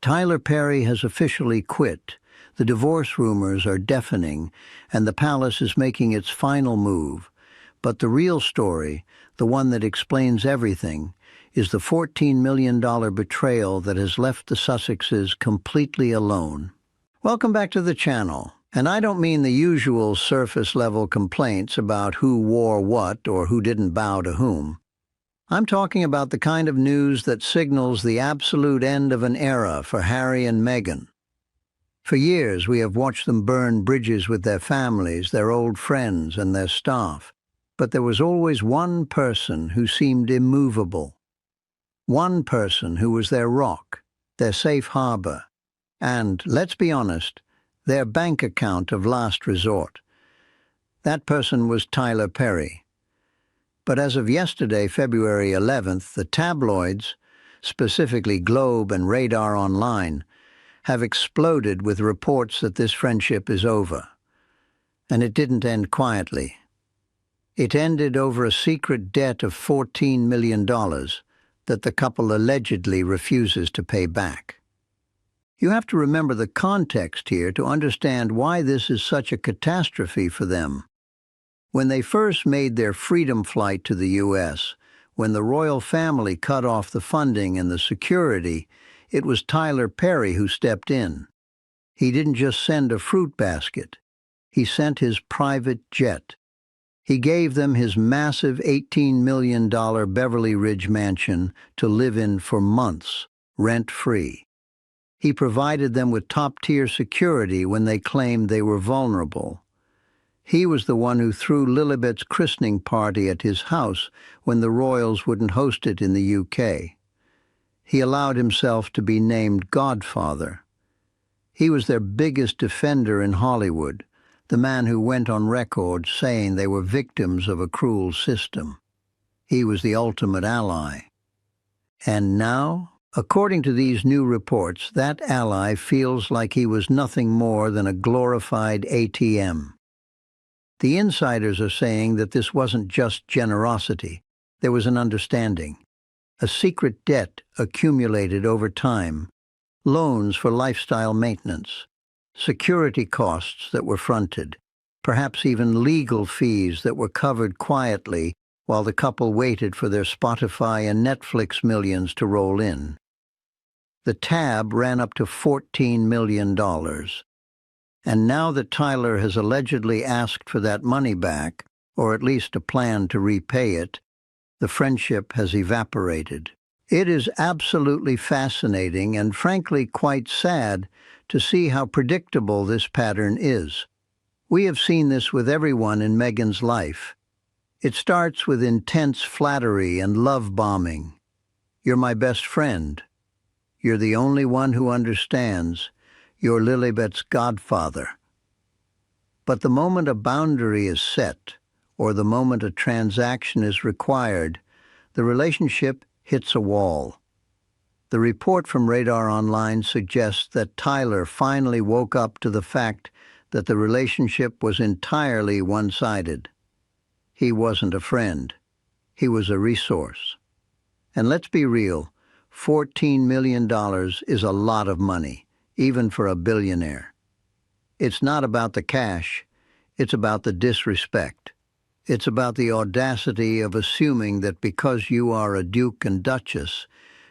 Tyler Perry has officially quit. The divorce rumors are deafening, and the palace is making its final move. But the real story, the one that explains everything, is the $14 million betrayal that has left the Sussexes completely alone. Welcome back to the channel. And I don't mean the usual surface-level complaints about who wore what or who didn't bow to whom. I'm talking about the kind of news that signals the absolute end of an era for Harry and Meghan. For years, we have watched them burn bridges with their families, their old friends, and their staff. But there was always one person who seemed immovable. One person who was their rock, their safe harbor, and, let's be honest, their bank account of last resort. That person was Tyler Perry. But as of yesterday, February 11th, the tabloids, specifically Globe and Radar Online, have exploded with reports that this friendship is over. And it didn't end quietly. It ended over a secret debt of $14 million that the couple allegedly refuses to pay back. You have to remember the context here to understand why this is such a catastrophe for them. When they first made their freedom flight to the U.S., when the royal family cut off the funding and the security, it was Tyler Perry who stepped in. He didn't just send a fruit basket. He sent his private jet. He gave them his massive $18 million Beverly Ridge mansion to live in for months, rent-free. He provided them with top-tier security when they claimed they were vulnerable. He was the one who threw Lilibet's christening party at his house when the royals wouldn't host it in the UK. He allowed himself to be named Godfather. He was their biggest defender in Hollywood, the man who went on record saying they were victims of a cruel system. He was the ultimate ally. And now, according to these new reports, that ally feels like he was nothing more than a glorified ATM. The insiders are saying that this wasn't just generosity. There was an understanding. A secret debt accumulated over time, loans for lifestyle maintenance, security costs that were fronted, perhaps even legal fees that were covered quietly while the couple waited for their Spotify and Netflix millions to roll in. The tab ran up to $14 million. And now that Tyler has allegedly asked for that money back, or at least a plan to repay it, the friendship has evaporated. It is absolutely fascinating and frankly quite sad to see how predictable this pattern is. We have seen this with everyone in Meghan's life. It starts with intense flattery and love bombing. You're my best friend. You're the only one who understands. You're Lilibet's godfather. But the moment a boundary is set, or the moment a transaction is required, the relationship hits a wall. The report from Radar Online suggests that Tyler finally woke up to the fact that the relationship was entirely one-sided. He wasn't a friend. He was a resource. And let's be real, $14 million is a lot of money, even for a billionaire. It's not about the cash, it's about the disrespect. It's about the audacity of assuming that because you are a duke and duchess,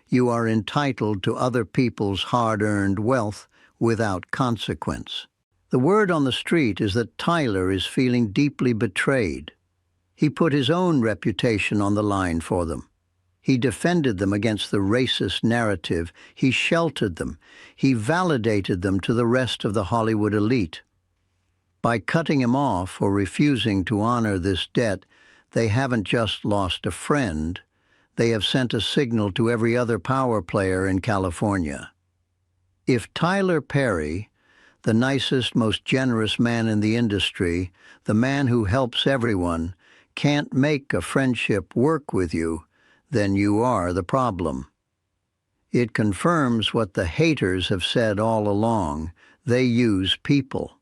you are entitled to other people's hard-earned wealth without consequence. The word on the street is that Tyler is feeling deeply betrayed. He put his own reputation on the line for them. He defended them against the racist narrative. He sheltered them. He validated them to the rest of the Hollywood elite. By cutting him off or refusing to honor this debt, they haven't just lost a friend. They have sent a signal to every other power player in California. If Tyler Perry, the nicest, most generous man in the industry, the man who helps everyone, can't make a friendship work with you, then you are the problem. It confirms what the haters have said all along. They use people.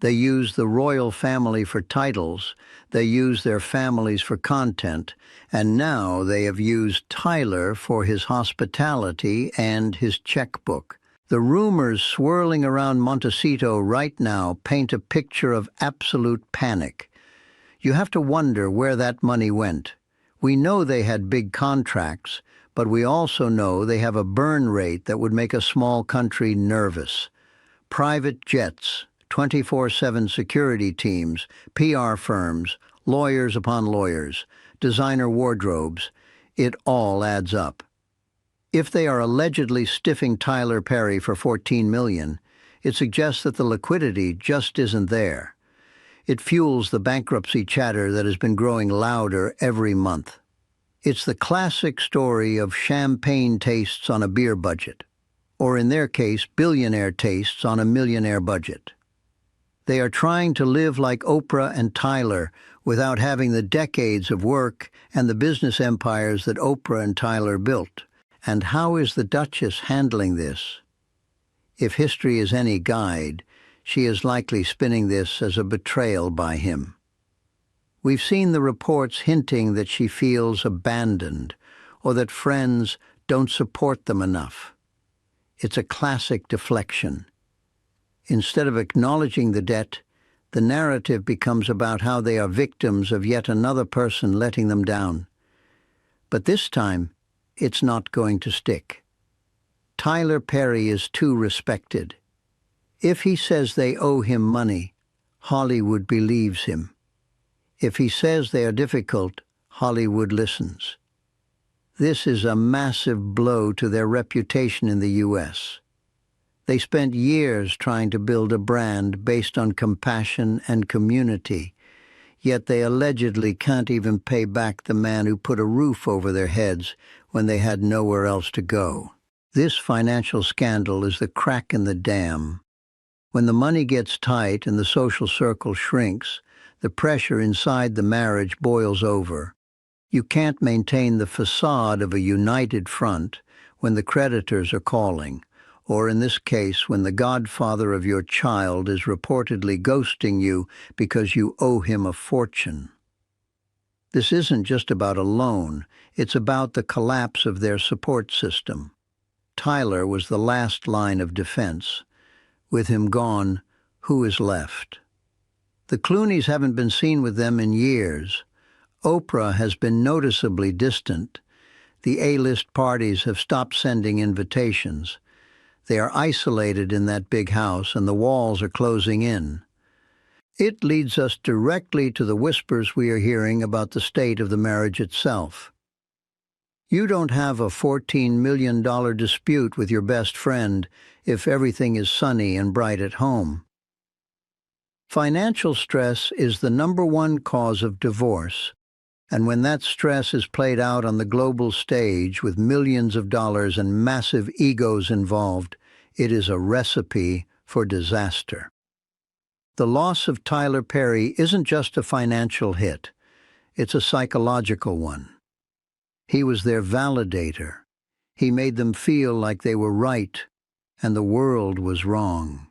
They use the royal family for titles, they use their families for content, and now they have used Tyler for his hospitality and his checkbook. The rumors swirling around Montecito right now paint a picture of absolute panic. You have to wonder where that money went. We know they had big contracts, but we also know they have a burn rate that would make a small country nervous. Private jets, 24/7 security teams, PR firms, lawyers upon lawyers, designer wardrobes, it all adds up. If they are allegedly stiffing Tyler Perry for $14 million, it suggests that the liquidity just isn't there. It fuels the bankruptcy chatter that has been growing louder every month. It's the classic story of champagne tastes on a beer budget, or in their case, billionaire tastes on a millionaire budget. They are trying to live like Oprah and Tyler without having the decades of work and the business empires that Oprah and Tyler built. And how is the Duchess handling this? If history is any guide, she is likely spinning this as a betrayal by him. We've seen the reports hinting that she feels abandoned or that friends don't support them enough. It's a classic deflection. Instead of acknowledging the debt, the narrative becomes about how they are victims of yet another person letting them down. But this time, it's not going to stick. Tyler Perry is too respected. If he says they owe him money, Hollywood believes him. If he says they are difficult, Hollywood listens. This is a massive blow to their reputation in the U.S. They spent years trying to build a brand based on compassion and community, yet they allegedly can't even pay back the man who put a roof over their heads when they had nowhere else to go. This financial scandal is the crack in the dam. When the money gets tight and the social circle shrinks, the pressure inside the marriage boils over. You can't maintain the facade of a united front when the creditors are calling, or in this case, when the godfather of your child is reportedly ghosting you because you owe him a fortune. This isn't just about a loan, it's about the collapse of their support system. Tyler was the last line of defense. With him gone, who is left? The Clooneys haven't been seen with them in years. Oprah has been noticeably distant. The A-list parties have stopped sending invitations. They are isolated in that big house, and the walls are closing in. It leads us directly to the whispers we are hearing about the state of the marriage itself. You don't have a $14 million dispute with your best friend if everything is sunny and bright at home. Financial stress is the #1 cause of divorce, and when that stress is played out on the global stage with millions of dollars and massive egos involved, it is a recipe for disaster. The loss of Tyler Perry isn't just a financial hit, it's a psychological one. He was their validator. He made them feel like they were right and the world was wrong.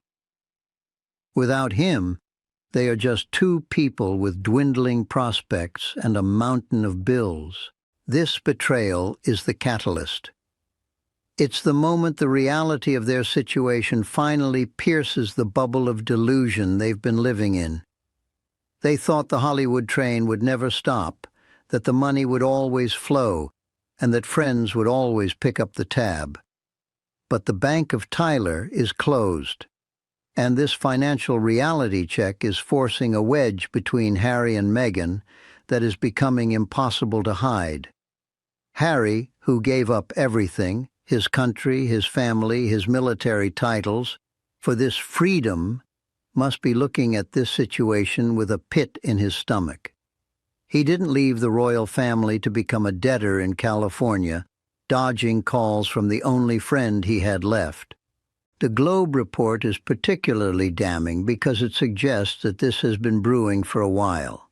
Without him, they are just two people with dwindling prospects and a mountain of bills. This betrayal is the catalyst. It's the moment the reality of their situation finally pierces the bubble of delusion they've been living in. They thought the Hollywood train would never stop, that the money would always flow, and that friends would always pick up the tab. But the bank of Tyler is closed, and this financial reality check is forcing a wedge between Harry and Meghan that is becoming impossible to hide. Harry, who gave up everything, his country, his family, his military titles, for this freedom, must be looking at this situation with a pit in his stomach. He didn't leave the royal family to become a debtor in California, dodging calls from the only friend he had left. The Globe report is particularly damning because it suggests that this has been brewing for a while.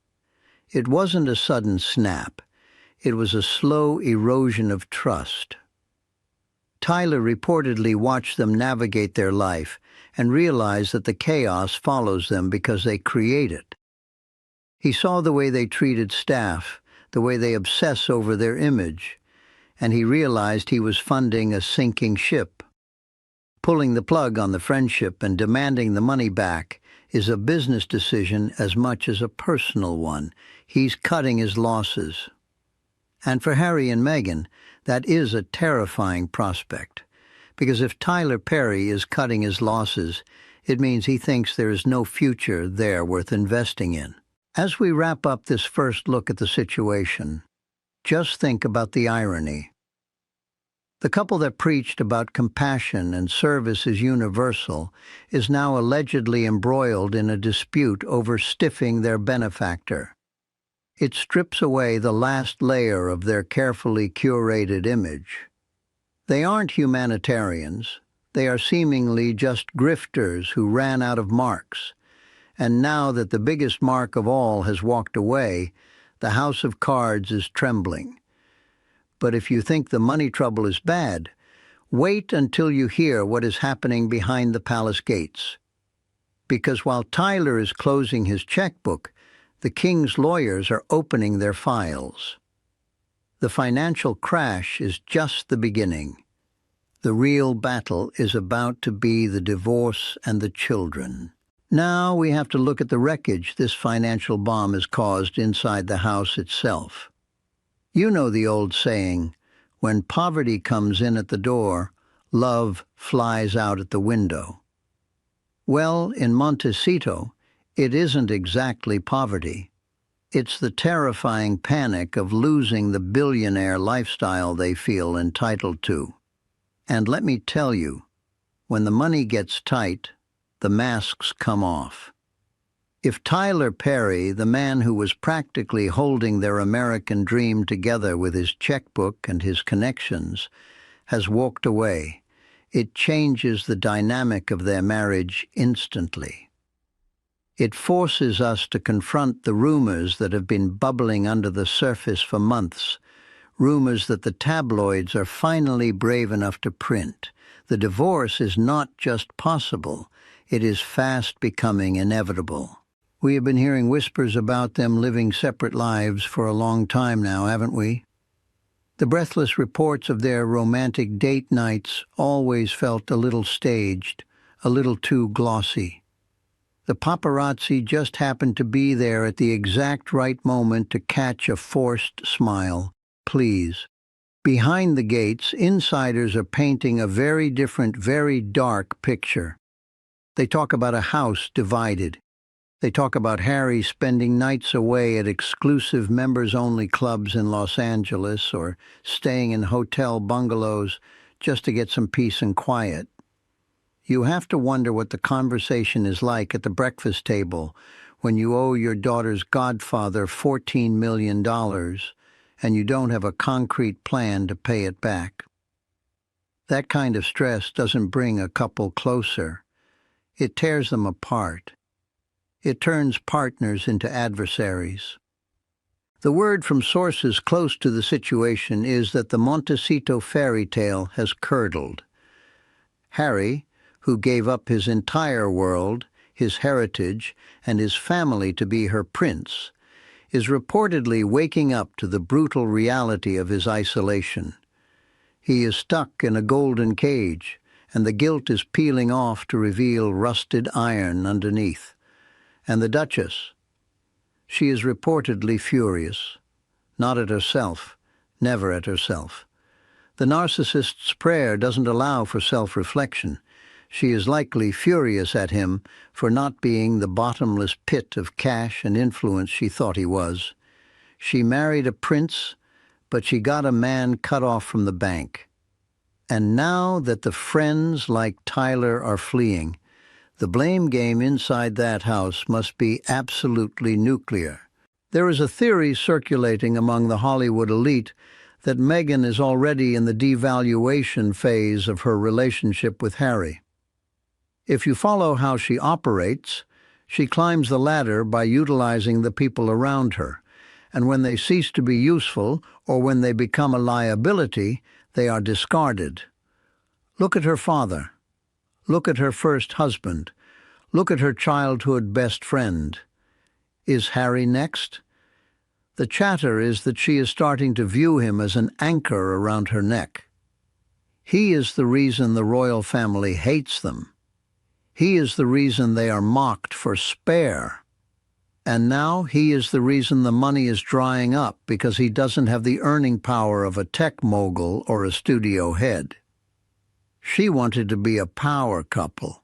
It wasn't a sudden snap. It was a slow erosion of trust. Tyler reportedly watched them navigate their life and realized that the chaos follows them because they create it. He saw the way they treated staff, the way they obsess over their image, and he realized he was funding a sinking ship. Pulling the plug on the friendship and demanding the money back is a business decision as much as a personal one. He's cutting his losses. And for Harry and Meghan, that is a terrifying prospect, because if Tyler Perry is cutting his losses, it means he thinks there is no future there worth investing in. As we wrap up this first look at the situation, just think about the irony. The couple that preached about compassion and service is universal is now allegedly embroiled in a dispute over stiffing their benefactor. It strips away the last layer of their carefully curated image. They aren't humanitarians. They are seemingly just grifters who ran out of marks. And now that the biggest mark of all has walked away, the house of cards is trembling. But if you think the money trouble is bad, wait until you hear what is happening behind the palace gates. Because while Tyler is closing his checkbook, the king's lawyers are opening their files. The financial crash is just the beginning. The real battle is about to be the divorce and the children. Now we have to look at the wreckage this financial bomb has caused inside the house itself. You know the old saying, when poverty comes in at the door, love flies out at the window. Well, in Montecito, it isn't exactly poverty. It's the terrifying panic of losing the billionaire lifestyle they feel entitled to. And let me tell you, when the money gets tight, the masks come off. If Tyler Perry, the man who was practically holding their American dream together with his checkbook and his connections, has walked away, it changes the dynamic of their marriage instantly. It forces us to confront the rumors that have been bubbling under the surface for months, rumors that the tabloids are finally brave enough to print. The divorce is not just possible, it is fast becoming inevitable. We have been hearing whispers about them living separate lives for a long time now, haven't we? The breathless reports of their romantic date nights always felt a little staged, a little too glossy. The paparazzi just happened to be there at the exact right moment to catch a forced smile. Please. Behind the gates, insiders are painting a very different, very dark picture. They talk about a house divided. They talk about Harry spending nights away at exclusive members-only clubs in Los Angeles or staying in hotel bungalows just to get some peace and quiet. You have to wonder what the conversation is like at the breakfast table when you owe your daughter's godfather $14 million and you don't have a concrete plan to pay it back. That kind of stress doesn't bring a couple closer. It tears them apart. It turns partners into adversaries. The word from sources close to the situation is that the Montecito fairy tale has curdled. Harry, who gave up his entire world, his heritage, and his family to be her prince, is reportedly waking up to the brutal reality of his isolation. He is stuck in a golden cage, and the gilt is peeling off to reveal rusted iron underneath. And the Duchess, she is reportedly furious. Not at herself, never at herself. The narcissist's prayer doesn't allow for self-reflection. She is likely furious at him for not being the bottomless pit of cash and influence she thought he was. She married a prince, but she got a man cut off from the bank. And now that the friends like Tyler are fleeing, the blame game inside that house must be absolutely nuclear. There is a theory circulating among the Hollywood elite that Meghan is already in the devaluation phase of her relationship with Harry. If you follow how she operates, she climbs the ladder by utilizing the people around her, and when they cease to be useful or when they become a liability, they are discarded. Look at her father. Look at her first husband. Look at her childhood best friend. Is Harry next? The chatter is that she is starting to view him as an anchor around her neck. He is the reason the royal family hates them. He is the reason they are mocked for spare. And now he is the reason the money is drying up because he doesn't have the earning power of a tech mogul or a studio head. She wanted to be a power couple.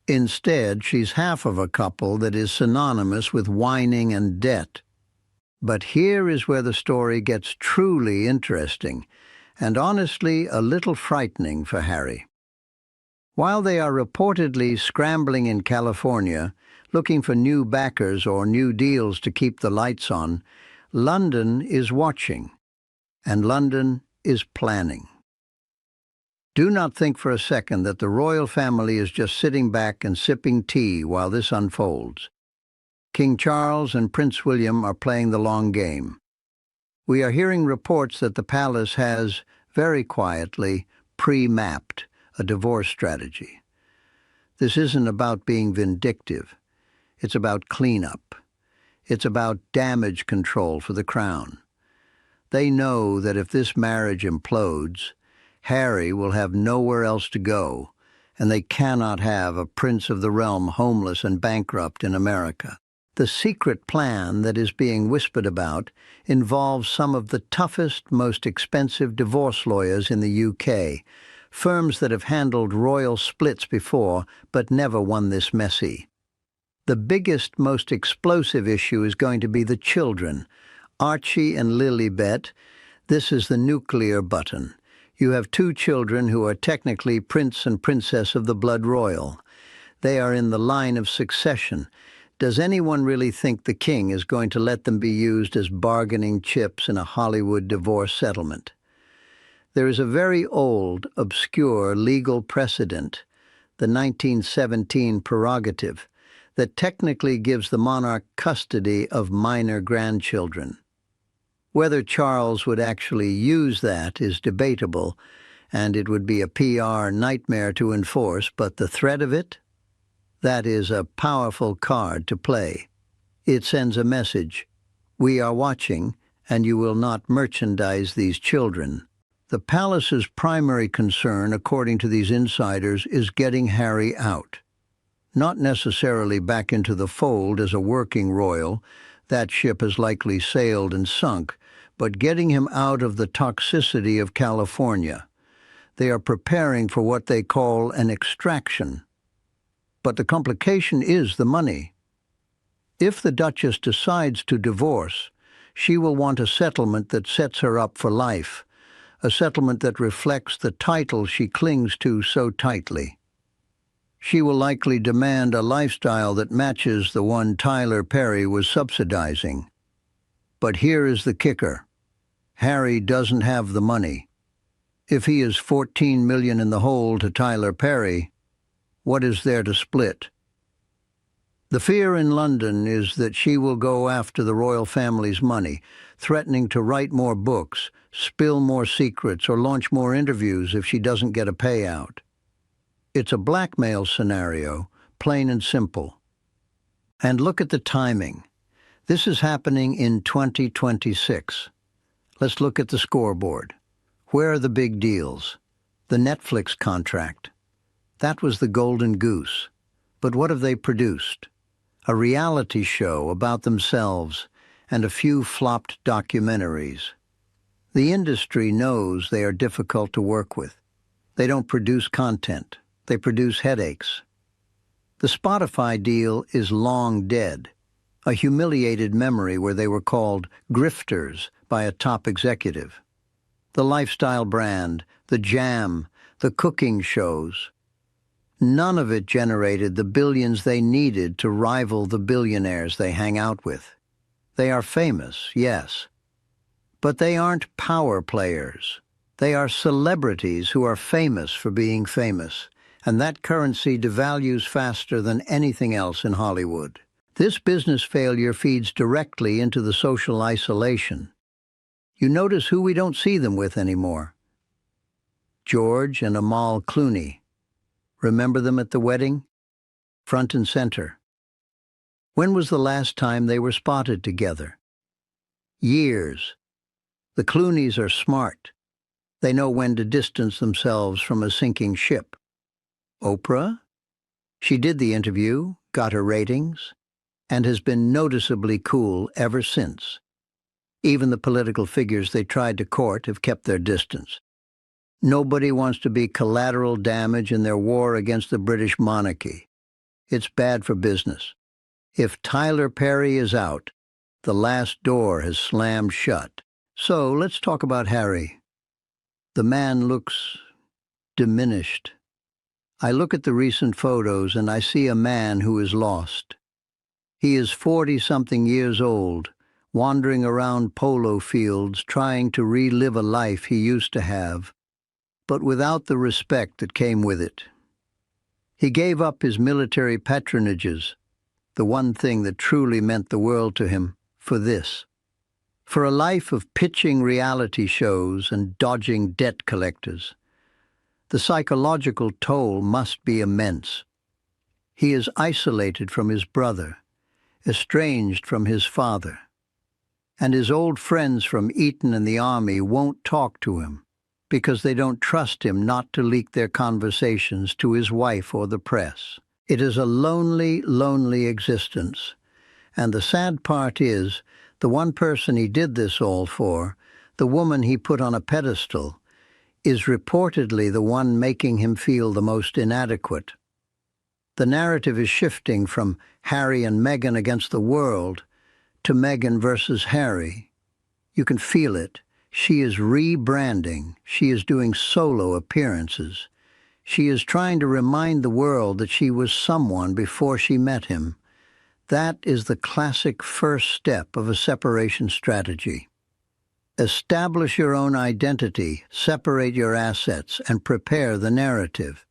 Instead, she's half of a couple that is synonymous with whining and debt. But here is where the story gets truly interesting, and honestly a little frightening for Harry. While they are reportedly scrambling in California, looking for new backers or new deals to keep the lights on, London is watching, and London is planning. Do not think for a second that the royal family is just sitting back and sipping tea while this unfolds. King Charles and Prince William are playing the long game. We are hearing reports that the palace has, very quietly, pre-mapped a divorce strategy. This isn't about being vindictive. It's about cleanup. It's about damage control for the crown. They know that if this marriage implodes, Harry will have nowhere else to go, and they cannot have a prince of the realm homeless and bankrupt in America. The secret plan that is being whispered about involves some of the toughest, most expensive divorce lawyers in the UK, firms that have handled royal splits before but never one this messy. The biggest, most explosive issue is going to be the children. Archie and Lilibet, this is the nuclear button. You have two children who are technically prince and princess of the blood royal. They are in the line of succession. Does anyone really think the king is going to let them be used as bargaining chips in a Hollywood divorce settlement? There is a very old, obscure legal precedent, the 1917 prerogative, that technically gives the monarch custody of minor grandchildren. Whether Charles would actually use that is debatable, and it would be a PR nightmare to enforce, but the threat of it? That is a powerful card to play. It sends a message. We are watching, and you will not merchandise these children. The palace's primary concern, according to these insiders, is getting Harry out. Not necessarily back into the fold as a working royal, that ship has likely sailed and sunk, but getting him out of the toxicity of California. They are preparing for what they call an extraction. But the complication is the money. If the Duchess decides to divorce, she will want a settlement that sets her up for life, a settlement that reflects the title she clings to so tightly. She will likely demand a lifestyle that matches the one Tyler Perry was subsidizing. But here is the kicker. Harry doesn't have the money. If he is $14 million in the hole to Tyler Perry, what is there to split? The fear in London is that she will go after the royal family's money, threatening to write more books, spill more secrets, or launch more interviews if she doesn't get a payout. It's a blackmail scenario, plain and simple. And look at the timing. This is happening in 2026. Let's look at the scoreboard. Where are the big deals? The Netflix contract. That was the golden goose. But what have they produced? A reality show about themselves and a few flopped documentaries. The industry knows they are difficult to work with. They don't produce content. They produce headaches. The Spotify deal is long dead, a humiliated memory where they were called grifters by a top executive. The lifestyle brand, the jam, the cooking shows. None of it generated the billions they needed to rival the billionaires they hang out with. They are famous, yes, but they aren't power players. They are celebrities who are famous for being famous, and that currency devalues faster than anything else in Hollywood. This business failure feeds directly into the social isolation. You notice who we don't see them with anymore. George and Amal Clooney. Remember them at the wedding? Front and center. When was the last time they were spotted together? Years. The Clooneys are smart. They know when to distance themselves from a sinking ship. Oprah? She did the interview, got her ratings, and has been noticeably cool ever since. Even the political figures they tried to court have kept their distance. Nobody wants to be collateral damage in their war against the British monarchy. It's bad for business. If Tyler Perry is out, the last door has slammed shut. So let's talk about Harry. The man looks diminished. I look at the recent photos and I see a man who is lost. He is 40-something years old, wandering around polo fields trying to relive a life he used to have, but without the respect that came with it. He gave up his military patronages, the one thing that truly meant the world to him, for this. For a life of pitching reality shows and dodging debt collectors. The psychological toll must be immense. He is isolated from his brother, estranged from his father, and his old friends from Eton and the army won't talk to him because they don't trust him not to leak their conversations to his wife or the press. It is a lonely, lonely existence, and the sad part is, the one person he did this all for, the woman he put on a pedestal, is reportedly the one making him feel the most inadequate. The narrative is shifting from Harry and Meghan against the world to Meghan versus Harry. You can feel it. She is rebranding. She is doing solo appearances. She is trying to remind the world that she was someone before she met him. That is the classic first step of a separation strategy. Establish your own identity, separate your assets, and prepare the narrative.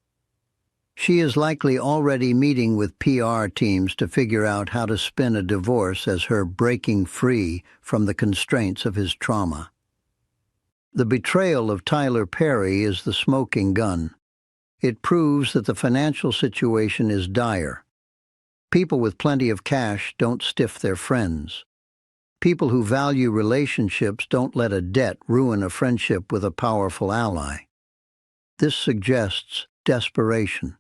She is likely already meeting with PR teams to figure out how to spin a divorce as her breaking free from the constraints of his trauma. The betrayal of Tyler Perry is the smoking gun. It proves that the financial situation is dire. People with plenty of cash don't stiff their friends. People who value relationships don't let a debt ruin a friendship with a powerful ally. This suggests desperation.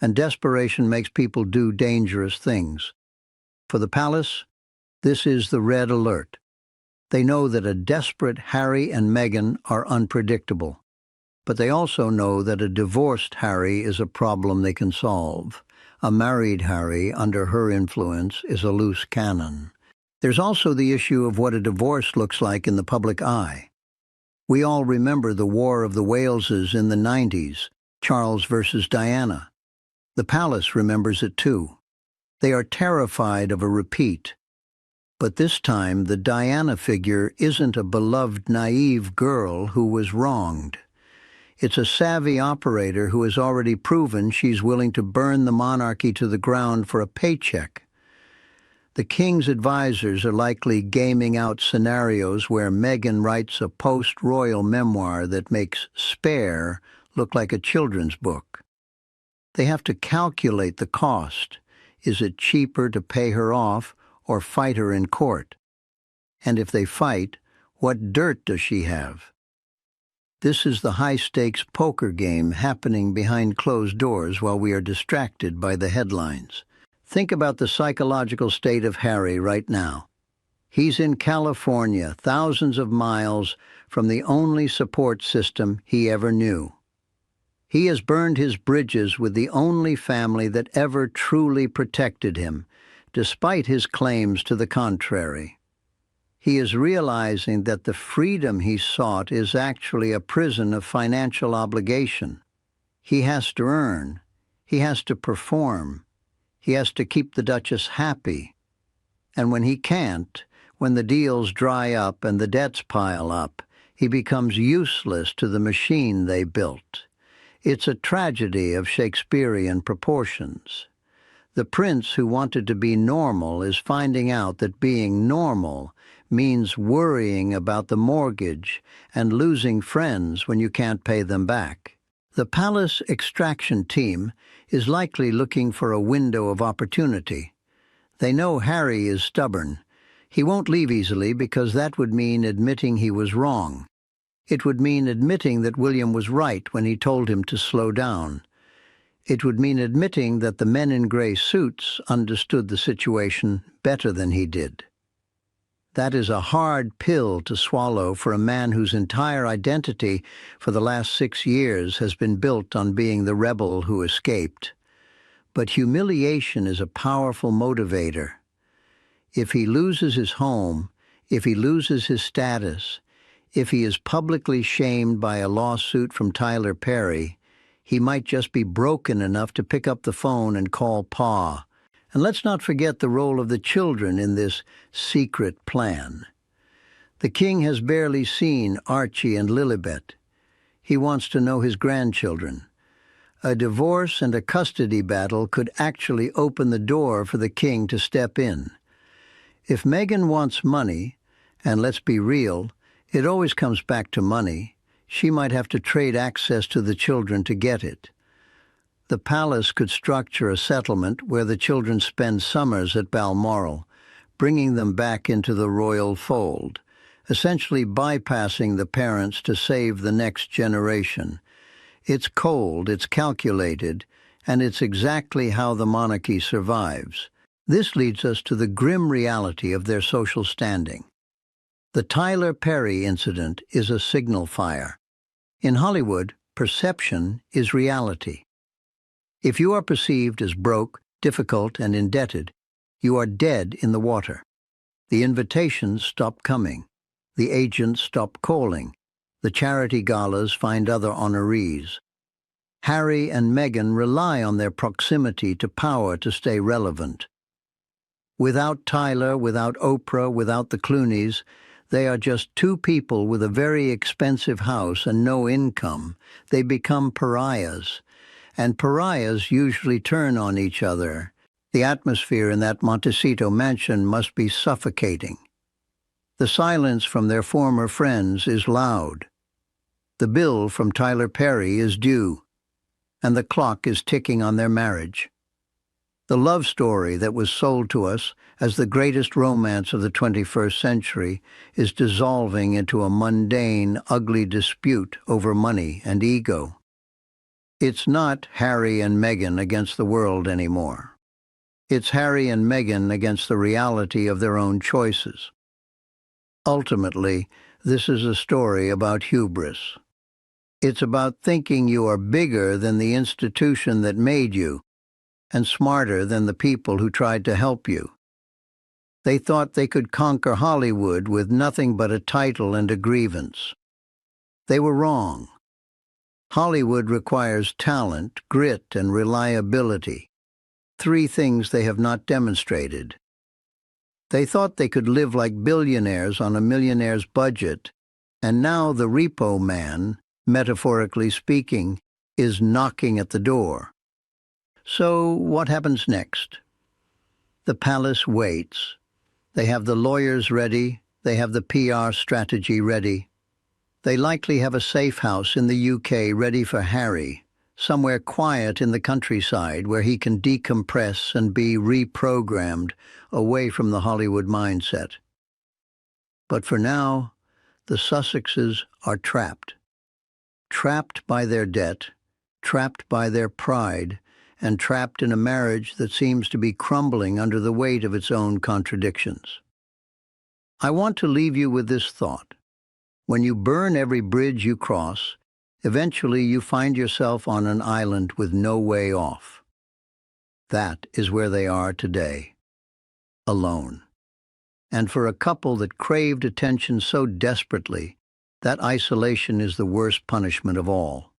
And desperation makes people do dangerous things. For the palace, this is the red alert. They know that a desperate Harry and Meghan are unpredictable. But they also know that a divorced Harry is a problem they can solve. A married Harry, under her influence, is a loose cannon. There's also the issue of what a divorce looks like in the public eye. We all remember the War of the Waleses in the 90s, Charles versus Diana. The palace remembers it too. They are terrified of a repeat. But this time, the Diana figure isn't a beloved, naive girl who was wronged. It's a savvy operator who has already proven she's willing to burn the monarchy to the ground for a paycheck. The king's advisors are likely gaming out scenarios where Meghan writes a post-royal memoir that makes Spare look like a children's book. They have to calculate the cost. Is it cheaper to pay her off or fight her in court? And if they fight, what dirt does she have? This is the high-stakes poker game happening behind closed doors while we are distracted by the headlines. Think about the psychological state of Harry right now. He's in California, thousands of miles from the only support system he ever knew. He has burned his bridges with the only family that ever truly protected him, despite his claims to the contrary. He is realizing that the freedom he sought is actually a prison of financial obligation. He has to earn. He has to perform. He has to keep the Duchess happy. And when he can't, when the deals dry up and the debts pile up, he becomes useless to the machine they built. It's a tragedy of Shakespearean proportions. The prince who wanted to be normal is finding out that being normal means worrying about the mortgage and losing friends when you can't pay them back. The palace extraction team is likely looking for a window of opportunity. They know Harry is stubborn. He won't leave easily because that would mean admitting he was wrong. It would mean admitting that William was right when he told him to slow down. It would mean admitting that the men in gray suits understood the situation better than he did. That is a hard pill to swallow for a man whose entire identity for the last 6 years has been built on being the rebel who escaped. But humiliation is a powerful motivator. If he loses his home, if he loses his status, if he is publicly shamed by a lawsuit from Tyler Perry, he might just be broken enough to pick up the phone and call Pa. And let's not forget the role of the children in this secret plan. The king has barely seen Archie and Lilibet. He wants to know his grandchildren. A divorce and a custody battle could actually open the door for the king to step in. If Meghan wants money, and let's be real, it always comes back to money, she might have to trade access to the children to get it. The palace could structure a settlement where the children spend summers at Balmoral, bringing them back into the royal fold, essentially bypassing the parents to save the next generation. It's cold, it's calculated, and it's exactly how the monarchy survives. This leads us to the grim reality of their social standing. The Tyler Perry incident is a signal fire. In Hollywood, perception is reality. If you are perceived as broke, difficult, and indebted, you are dead in the water. The invitations stop coming. The agents stop calling. The charity galas find other honorees. Harry and Meghan rely on their proximity to power to stay relevant. Without Tyler, without Oprah, without the Clooneys, they are just two people with a very expensive house and no income. They become pariahs. And pariahs usually turn on each other. The atmosphere in that Montecito mansion must be suffocating. The silence from their former friends is loud. The bill from Tyler Perry is due, and the clock is ticking on their marriage. The love story that was sold to us as the greatest romance of the 21st century is dissolving into a mundane, ugly dispute over money and ego. It's not Harry and Meghan against the world anymore. It's Harry and Meghan against the reality of their own choices. Ultimately, this is a story about hubris. It's about thinking you are bigger than the institution that made you, and smarter than the people who tried to help you. They thought they could conquer Hollywood with nothing but a title and a grievance. They were wrong. Hollywood requires talent, grit, and reliability, 3 things they have not demonstrated. They thought they could live like billionaires on a millionaire's budget, and now the repo man, metaphorically speaking, is knocking at the door. So what happens next? The palace waits. They have the lawyers ready. They have the PR strategy ready. They likely have a safe house in the UK ready for Harry, somewhere quiet in the countryside where he can decompress and be reprogrammed away from the Hollywood mindset. But for now, the Sussexes are trapped. Trapped by their debt, trapped by their pride, and trapped in a marriage that seems to be crumbling under the weight of its own contradictions. I want to leave you with this thought. When you burn every bridge you cross, eventually you find yourself on an island with no way off. That is where they are today, alone. And for a couple that craved attention so desperately, that isolation is the worst punishment of all.